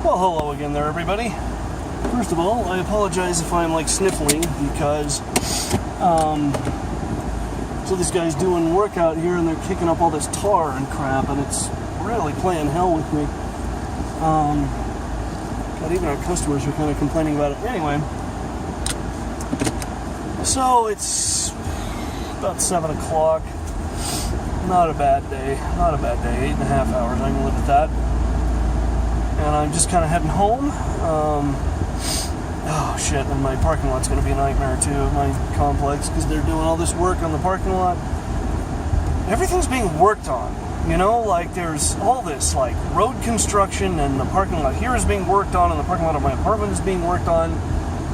Well, hello again there, everybody. First of all, I apologize if I'm sniffling because so these guys doing work out here and they're kicking up all this tar and crap, and it's really playing hell with me. God, even our customers are kind of complaining about it. Anyway, so it's about 7 o'clock. Not a bad day. 8.5 hours. I can live with that. And I'm just kind of heading home. Oh shit, and my parking lot's going to be a nightmare too, my complex, because they're doing all this work on the parking lot. Everything's being worked on, there's all this road construction, and the parking lot here is being worked on, and the parking lot of my apartment is being worked on.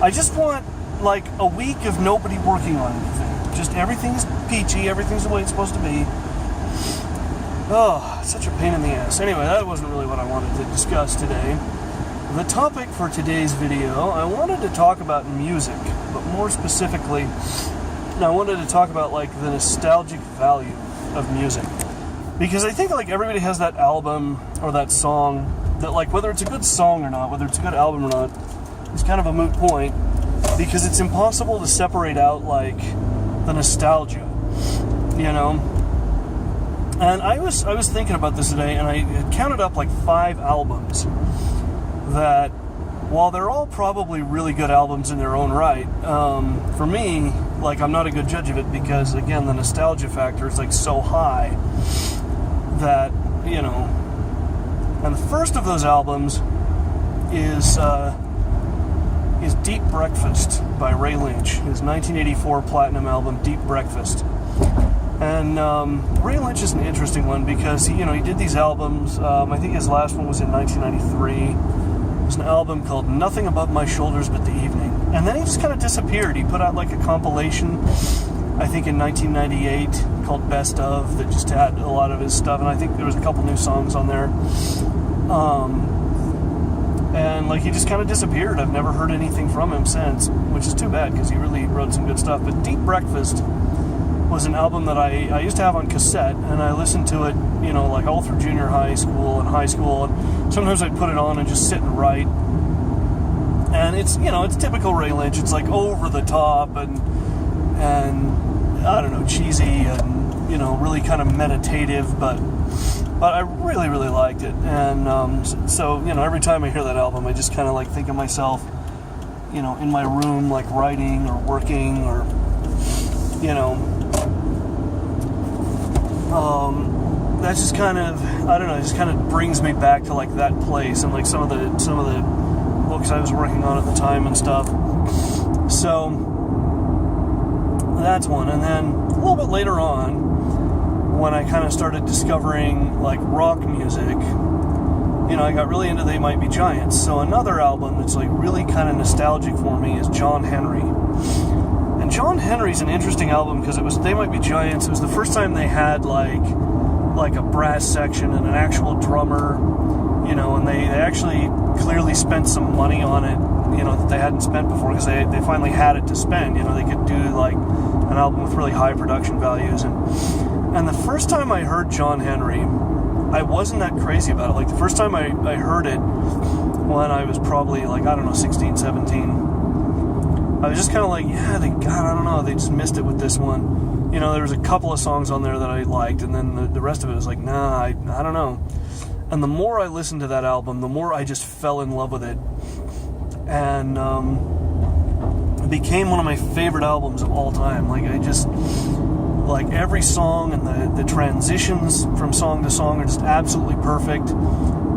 I just want a week of nobody working on anything. Just everything's peachy, everything's the way it's supposed to be. Oh, such a pain in the ass. Anyway, that wasn't really what I wanted to discuss today. The topic for today's video, I wanted to talk about music, but more specifically, I wanted to talk about the nostalgic value of music. Because I think everybody has that album or that song that whether it's a good song or not, whether it's a good album or not, is kind of a moot point, because it's impossible to separate out the nostalgia, And I was thinking about this today, and I counted up 5 albums that, while they're all probably really good albums in their own right, for me, I'm not a good judge of it because, again, the nostalgia factor is so high that, and the first of those albums is Deep Breakfast by Ray Lynch, his 1984 platinum album, Deep Breakfast. And Ray Lynch is an interesting one because he did these albums. I think his last one was in 1993. It was an album called Nothing Above My Shoulders But the Evening. And then he just kind of disappeared. He put out a compilation, I think in 1998, called Best Of, that just had a lot of his stuff. And I think there was a couple new songs on there. And he just kind of disappeared. I've never heard anything from him since, which is too bad because he really wrote some good stuff. But Deep Breakfast was an album that I used to have on cassette, and I listened to it, all through junior high school and high school, and sometimes I'd put it on and just sit and write. And it's, it's typical Ray Lynch. It's over the top and I don't know, cheesy and, really kind of meditative, but I really, really liked it. And so, every time I hear that album, I just kind of think of myself, in my room, writing or working or, that's just kind of, I don't know, it just kind of brings me back to that place and some of the books I was working on at the time and stuff. So that's one. And then a little bit later on, when I kind of started discovering rock music, I got really into They Might Be Giants. So another album that's really kind of nostalgic for me is John Henry. And John Henry's an interesting album because it was They Might Be Giants. It was the first time they had a brass section and an actual drummer, and they actually clearly spent some money on it, that they hadn't spent before because they finally had it to spend. They could do an album with really high production values. And the first time I heard John Henry, I wasn't that crazy about it. The first time I heard it when I was probably 16, 17. I was just kind of I don't know, they just missed it with this one. There was a couple of songs on there that I liked, and then the rest of it was nah, I don't know. And the more I listened to that album, the more I just fell in love with it. And it became one of my favorite albums of all time. I just, every song and the transitions from song to song are just absolutely perfect.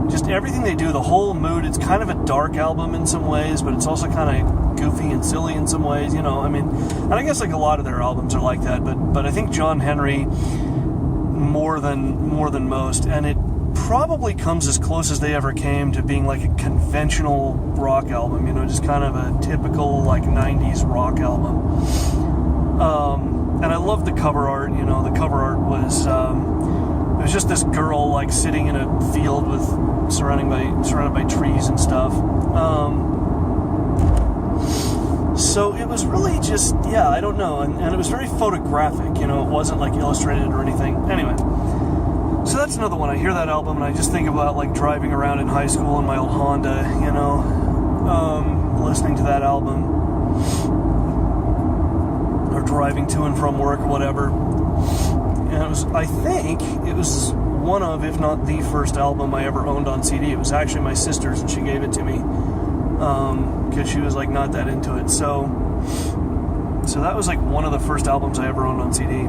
Just everything they do, the whole mood, it's kind of a dark album in some ways, but it's also kind of goofy and silly in some ways, and I guess a lot of their albums are like that, but I think John Henry more than most, and it probably comes as close as they ever came to being a conventional rock album, just kind of a typical 90s rock album. And I love the cover art. The cover art was it was just this girl sitting in a field with surrounded by trees and stuff. So it was really just, I don't know, and it was very photographic, it wasn't illustrated or anything. Anyway, So that's another one. I hear that album and I just think about like driving around in high school in my old Honda, listening to that album, or driving to and from work or whatever. And I think it was one of, if not the first album I ever owned on CD. It was actually my sister's, and she gave it to me because she was like not that into it. So that was like one of the first albums I ever owned on CD.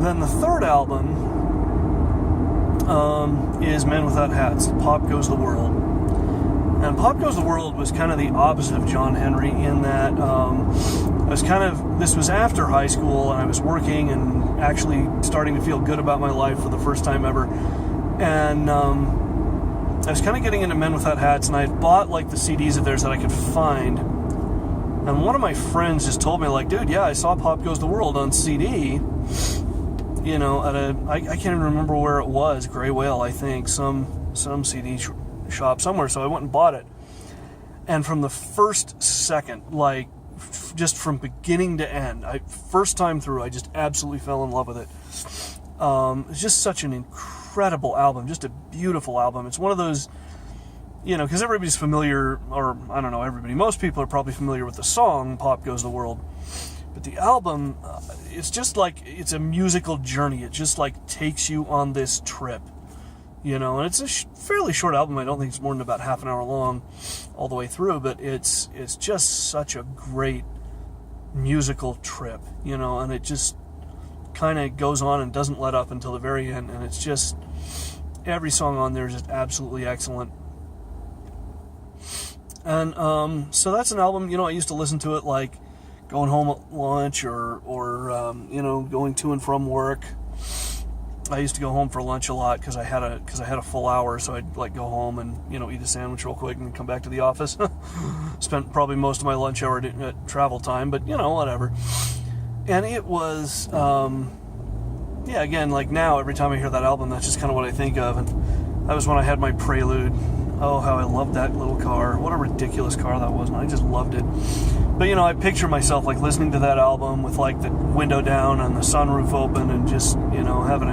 Then the third album is Men Without Hats, Pop Goes the World. And Pop Goes the World was kind of the opposite of John Henry in that this was after high school, and I was working and actually starting to feel good about my life for the first time ever. And I was kind of getting into Men Without Hats, and I had bought like the CDs of theirs that I could find. And one of my friends just told me, like, dude, yeah, I saw Pop Goes the World on CD. At I can't even remember where it was, Gray Whale, I think, some CD shop somewhere. So I went and bought it, and from the first second, like just from beginning to end, first time through, I just absolutely fell in love with it. It's just such an incredible album, just a beautiful album. It's one of those, because everybody's familiar, or I don't know, most people are probably familiar with the song Pop Goes the World. But the album, it's just like, it's a musical journey. It just like takes you on this trip, and it's a fairly short album. I don't think it's more than about half an hour long all the way through, but it's just such a great musical trip, and it just kind of goes on and doesn't let up until the very end. And it's just, every song on there is just absolutely excellent. And so that's an album, I used to listen to it like going home at lunch or going to and from work. I used to go home for lunch a lot because I had a full hour, so I'd like go home and eat a sandwich real quick and then come back to the office. Spent probably most of my lunch hour at travel time, but whatever. And it was again, like now every time I hear that album, that's just kind of what I think of. And that was when I had my Prelude. Oh, how I loved that little car. What a ridiculous car that was, and I just loved it. But, I picture myself, like, listening to that album with, like, the window down and the sunroof open and just, having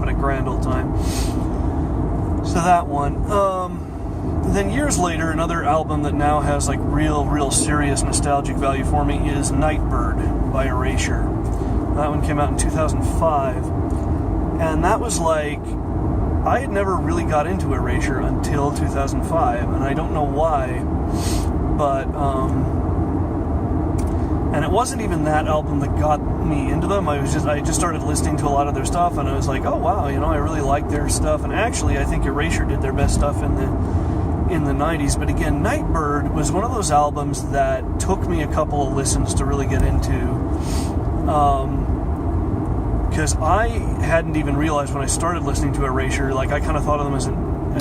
a grand old time. So that one. Then years later, another album that now has, like, real serious nostalgic value for me is Nightbird by Erasure. That one came out in 2005. And that was, like, I had never really got into Erasure until 2005, and I don't know why, but, and it wasn't even that album that got me into them. I just started listening to a lot of their stuff, and I was like, oh wow, I really like their stuff. And actually, I think Erasure did their best stuff in the 90s. But again, Nightbird was one of those albums that took me a couple of listens to really get into. Because I hadn't even realized when I started listening to Erasure, like I kind of thought of them as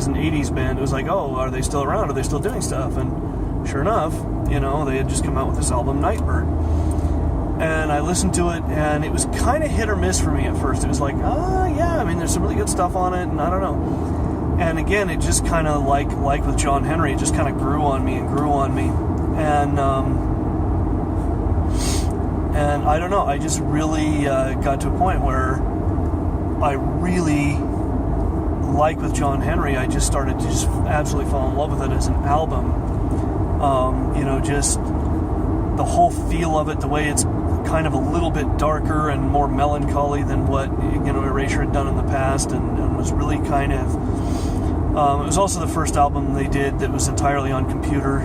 an 80s band. It was like, oh, are they still around? Are they still doing stuff? And sure enough, they had just come out with this album, Nightbird. And I listened to it, and it was kind of hit or miss for me at first. It was like, there's some really good stuff on it, and I don't know. And again, it just kind of like with John Henry, it just kind of grew on me. And I don't know, I just really got to a point where I really, like with John Henry, I just started to just absolutely fall in love with it as an album. Just the whole feel of it, the way it's kind of a little bit darker and more melancholy than what, Erasure had done in the past, and was really kind of, it was also the first album they did that was entirely on computer.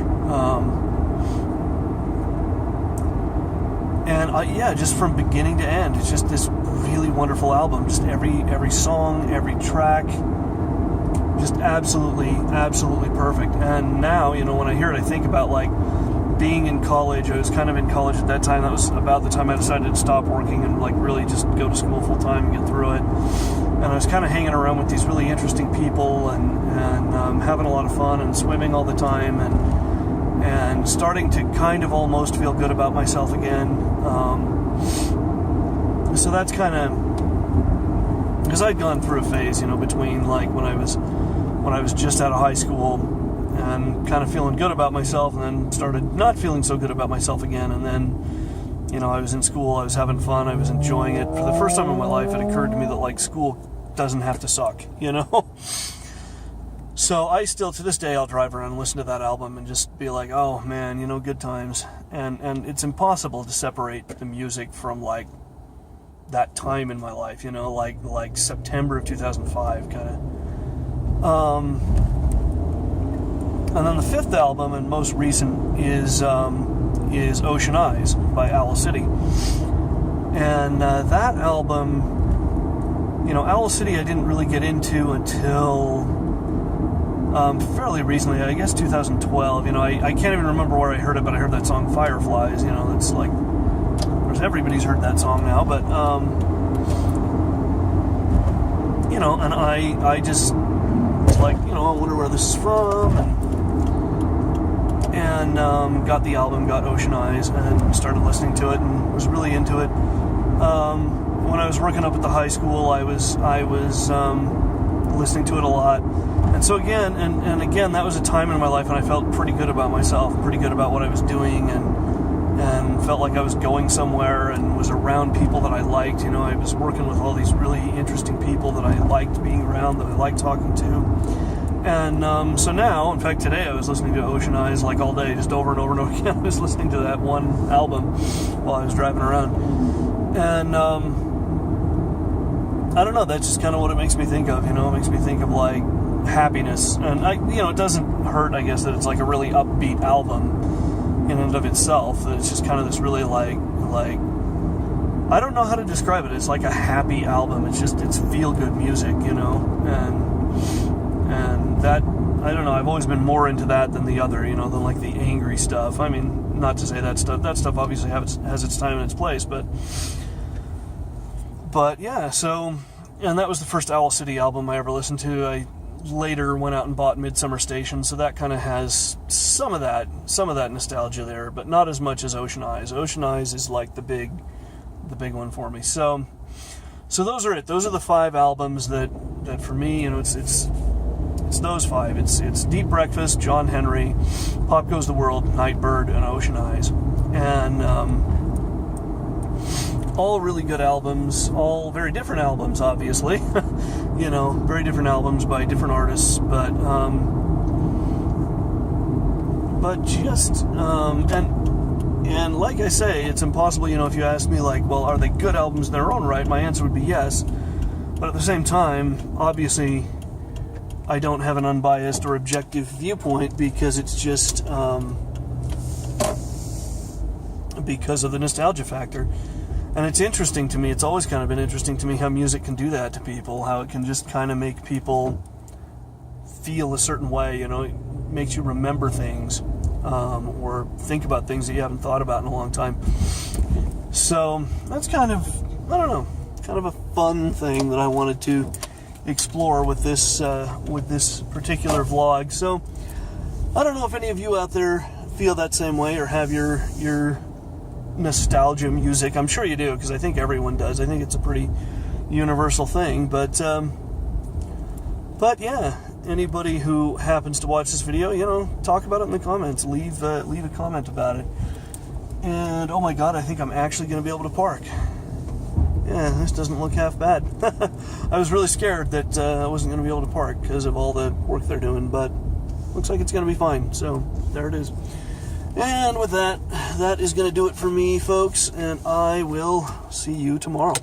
And just from beginning to end, it's just this really wonderful album. Just every song, every track, just absolutely perfect. And now, when I hear it, I think about like being in college. I was kind of in college at that time. That was about the time I decided to stop working and like really just go to school full time and get through it. And I was kind of hanging around with these really interesting people and having a lot of fun and swimming all the time and starting to kind of almost feel good about myself again. So that's kind of, because I'd gone through a phase, between like when I was just out of high school and kind of feeling good about myself, and then started not feeling so good about myself again. And then, I was in school, I was having fun, I was enjoying it. For the first time in my life, it occurred to me that like school doesn't have to suck, you know? So I still, to this day, I'll drive around and listen to that album and just be like, oh man, you know, good times. And it's impossible to separate the music from like that time in my life, you know, like September of 2005 kind of. And then the fifth album and most recent is Ocean Eyes by Owl City. And that album, you know, Owl City I didn't really get into until fairly recently, I guess 2012. You know, I can't even remember where I heard it, but I heard that song Fireflies. You know, it's like, everybody's heard that song now, but you know, and I just was like, you know, I wonder where this is from, and got the album, got Ocean Eyes, and started listening to it, and was really into it. When I was working up at the high school, I was listening to it a lot. And so again, and again, that was a time in my life when I felt pretty good about myself, pretty good about what I was doing, and felt like I was going somewhere and was around people that I liked. You know, I was working with all these really interesting people that I liked being around, that I liked talking to. And so now, in fact, today I was listening to Ocean Eyes like all day, just over and over and over again. I was listening to that one album while I was driving around. And I don't know, that's just kind of what it makes me think of, you know. It makes me think of like happiness. And you know, it doesn't hurt, I guess, that it's like a really upbeat album in and of itself. That it's just kind of this really like I don't know how to describe it. It's like a happy album. It's feel-good music, you know. And that, I don't know, I've always been more into that than the other, you know, than like the angry stuff. I mean, not to say that stuff obviously has its time and its place, but yeah, so, and that was the first Owl City album I ever listened to. I later went out and bought Midsummer Station, so that kind of has some of that nostalgia there, but not as much as Ocean Eyes. Ocean Eyes is like the big one for me. So those are it. Those are the 5 albums that for me, you know, it's those 5. It's Deep Breakfast, John Henry, Pop Goes the World, Nightbird, and Ocean Eyes. And all really good albums, all very different albums, obviously. You know, very different albums by different artists, but just and like I say, it's impossible, you know, if you ask me like, well, are they good albums in their own right? My answer would be yes. But at the same time, obviously, I don't have an unbiased or objective viewpoint because it's just because of the nostalgia factor. And it's interesting to me, it's always kind of been interesting to me how music can do that to people, how it can just kind of make people feel a certain way, you know, it makes you remember things, or think about things that you haven't thought about in a long time. So that's kind of, I don't know, kind of a fun thing that I wanted to explore with this particular vlog. So I don't know if any of you out there feel that same way or have your nostalgia music. I'm sure you do, because I think everyone does. I think it's a pretty universal thing. But yeah, anybody who happens to watch this video, you know, talk about it in the comments. Leave a comment about it. And oh my god, I think I'm actually going to be able to park. Yeah, this doesn't look half bad. I was really scared that I wasn't going to be able to park because of all the work they're doing, but looks like it's going to be fine. So there it is. And with that, that is going to do it for me, folks, and I will see you tomorrow.